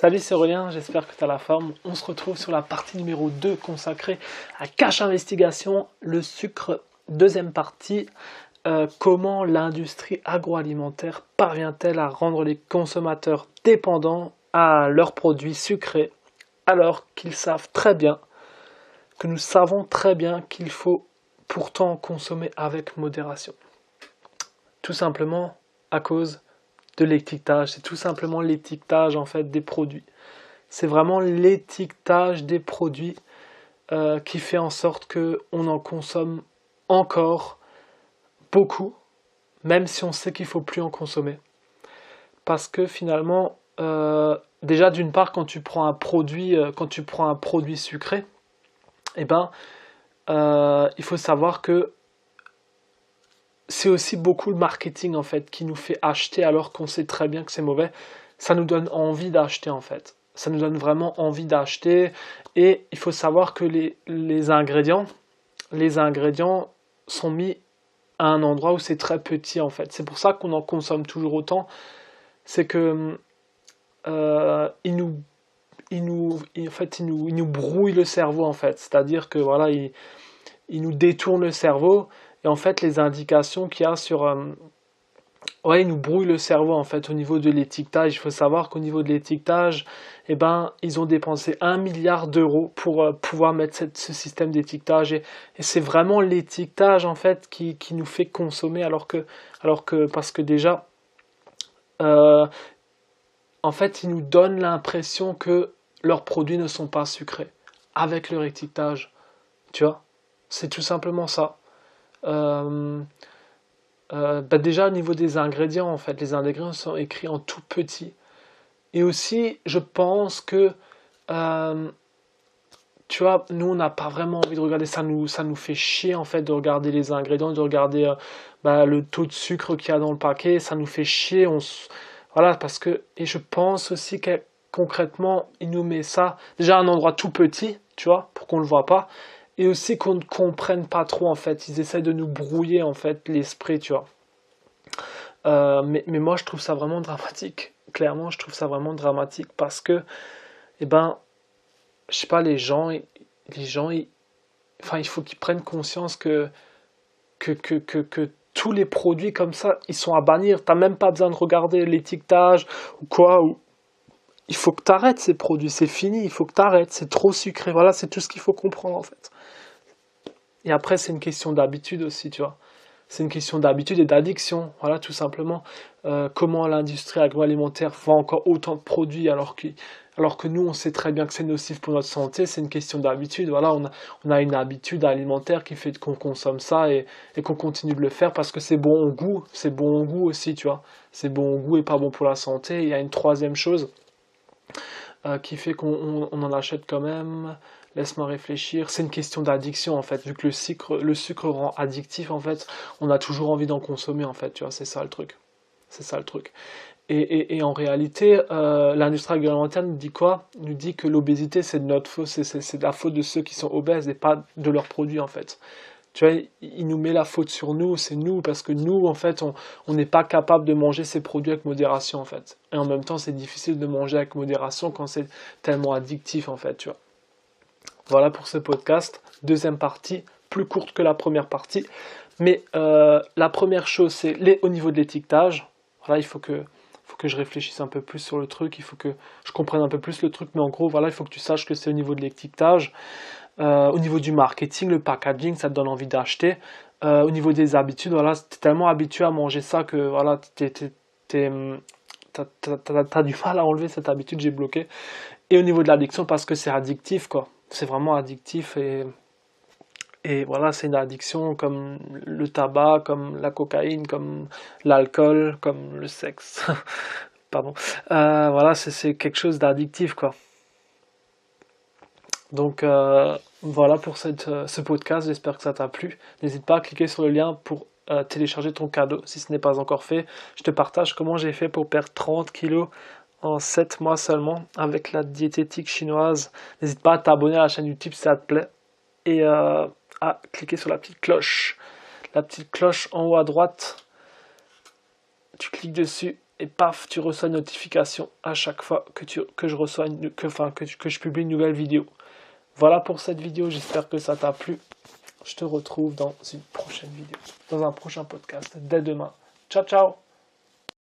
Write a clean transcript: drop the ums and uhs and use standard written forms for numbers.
Salut, c'est Aurélien, j'espère que tu as la forme. On se retrouve sur la partie numéro 2 consacrée à Cash Investigation, le sucre, deuxième partie. Comment l'industrie agroalimentaire parvient-elle à rendre les consommateurs dépendants à leurs produits sucrés alors qu'ils savent très bien, que nous savons très bien qu'il faut pourtant consommer avec modération. Tout simplement à cause de l'étiquetage, c'est tout simplement l'étiquetage en fait des produits. C'est vraiment l'étiquetage des produits qui fait en sorte qu'on en consomme encore beaucoup, même si on sait qu'il ne faut plus en consommer. Parce que finalement, déjà d'une part, quand tu prends un produit sucré, eh ben, il faut savoir que c'est aussi beaucoup le marketing en fait qui nous fait acheter alors qu'on sait très bien que c'est mauvais. Ça nous donne envie d'acheter en fait. Ça nous donne vraiment envie d'acheter. Et il faut savoir que les ingrédients sont mis à un endroit où c'est très petit en fait. C'est pour ça qu'on en consomme toujours autant. C'est que il nous brouille le cerveau en fait. C'est-à-dire que voilà, il nous détourne le cerveau. Et en fait, les indications qu'il y a sur... ouais, il nous brouille le cerveau en fait au niveau de l'étiquetage. Il faut savoir qu'au niveau de l'étiquetage, eh ben, ils ont dépensé 1 milliard d'euros pour pouvoir mettre ce système d'étiquetage. Et c'est vraiment l'étiquetage en fait qui nous fait consommer parce que déjà, euh, en fait, ils nous donnent l'impression que leurs produits ne sont pas sucrés avec leur étiquetage. Tu vois? C'est tout simplement ça. Euh, déjà au niveau des ingrédients, en fait, les ingrédients sont écrits en tout petit. Et aussi, je pense que, euh, tu vois, nous, on n'a pas vraiment envie de regarder ça nous fait chier, en fait, de regarder les ingrédients, de regarder le taux de sucre qu'il y a dans le paquet, ça nous fait chier. Voilà, parce que, et je pense aussi que concrètement, il nous met ça, déjà à un endroit tout petit, tu vois, pour qu'on ne le voit pas, et aussi qu'on ne comprenne pas trop, en fait. Ils essaient de nous brouiller, en fait, l'esprit, tu vois. Mais moi, je trouve ça vraiment dramatique. Clairement, je trouve ça vraiment dramatique parce que, eh ben, je sais pas, enfin, il faut qu'ils prennent conscience que tous les produits comme ça, ils sont à bannir. T'as même pas besoin de regarder l'étiquetage ou quoi. Il faut que t'arrêtes ces produits, c'est fini, il faut que t'arrêtes, c'est trop sucré. Voilà, c'est tout ce qu'il faut comprendre en fait. Et après, c'est une question d'habitude aussi, tu vois. C'est une question d'habitude et d'addiction, voilà, tout simplement. Comment l'industrie agroalimentaire vend encore autant de produits alors que nous, on sait très bien que c'est nocif pour notre santé, c'est une question d'habitude. Voilà, on a une habitude alimentaire qui fait qu'on consomme ça et qu'on continue de le faire parce que c'est bon au goût, c'est bon au goût aussi, tu vois. C'est bon au goût et pas bon pour la santé. Il y a une troisième chose qui fait qu'on en achète quand même. Laisse-moi réfléchir. C'est une question d'addiction en fait. Vu que le sucre rend addictif en fait, on a toujours envie d'en consommer en fait. Tu vois, c'est ça le truc. C'est ça le truc. Et en réalité, l'industrie agroalimentaire nous dit quoi? Nous dit que l'obésité c'est de notre faute, c'est de la faute de ceux qui sont obèses et pas de leurs produits en fait. Tu vois, il nous met la faute sur nous, c'est nous, parce que nous, en fait, on n'est pas capable de manger ces produits avec modération, en fait. Et en même temps, c'est difficile de manger avec modération quand c'est tellement addictif, en fait, tu vois. Voilà pour ce podcast. Deuxième partie, plus courte que la première partie. Mais la première chose, c'est au niveau de l'étiquetage. Voilà, faut que je réfléchisse un peu plus sur le truc, il faut que je comprenne un peu plus le truc, mais en gros, voilà, il faut que tu saches que c'est au niveau de l'étiquetage. Au niveau du marketing, le packaging, ça te donne envie d'acheter. Au niveau des habitudes, voilà, t'es tellement habitué à manger ça que voilà, t'as du mal à enlever cette habitude, j'ai bloqué. Et au niveau de l'addiction, parce que c'est addictif, quoi. C'est vraiment addictif et voilà, c'est une addiction comme le tabac, comme la cocaïne, comme l'alcool, comme le sexe. Pardon. Voilà, c'est quelque chose d'addictif, quoi. Donc voilà pour ce podcast, j'espère que ça t'a plu. N'hésite pas à cliquer sur le lien pour télécharger ton cadeau si ce n'est pas encore fait. Je te partage comment j'ai fait pour perdre 30 kilos en 7 mois seulement avec la diététique chinoise. N'hésite pas à t'abonner à la chaîne YouTube si ça te plaît et à cliquer sur la petite cloche. La petite cloche en haut à droite, tu cliques dessus et paf, tu reçois une notification à chaque fois que je publie une nouvelle vidéo. Voilà pour cette vidéo, j'espère que ça t'a plu. Je te retrouve dans une prochaine vidéo, dans un prochain podcast, dès demain. Ciao, ciao!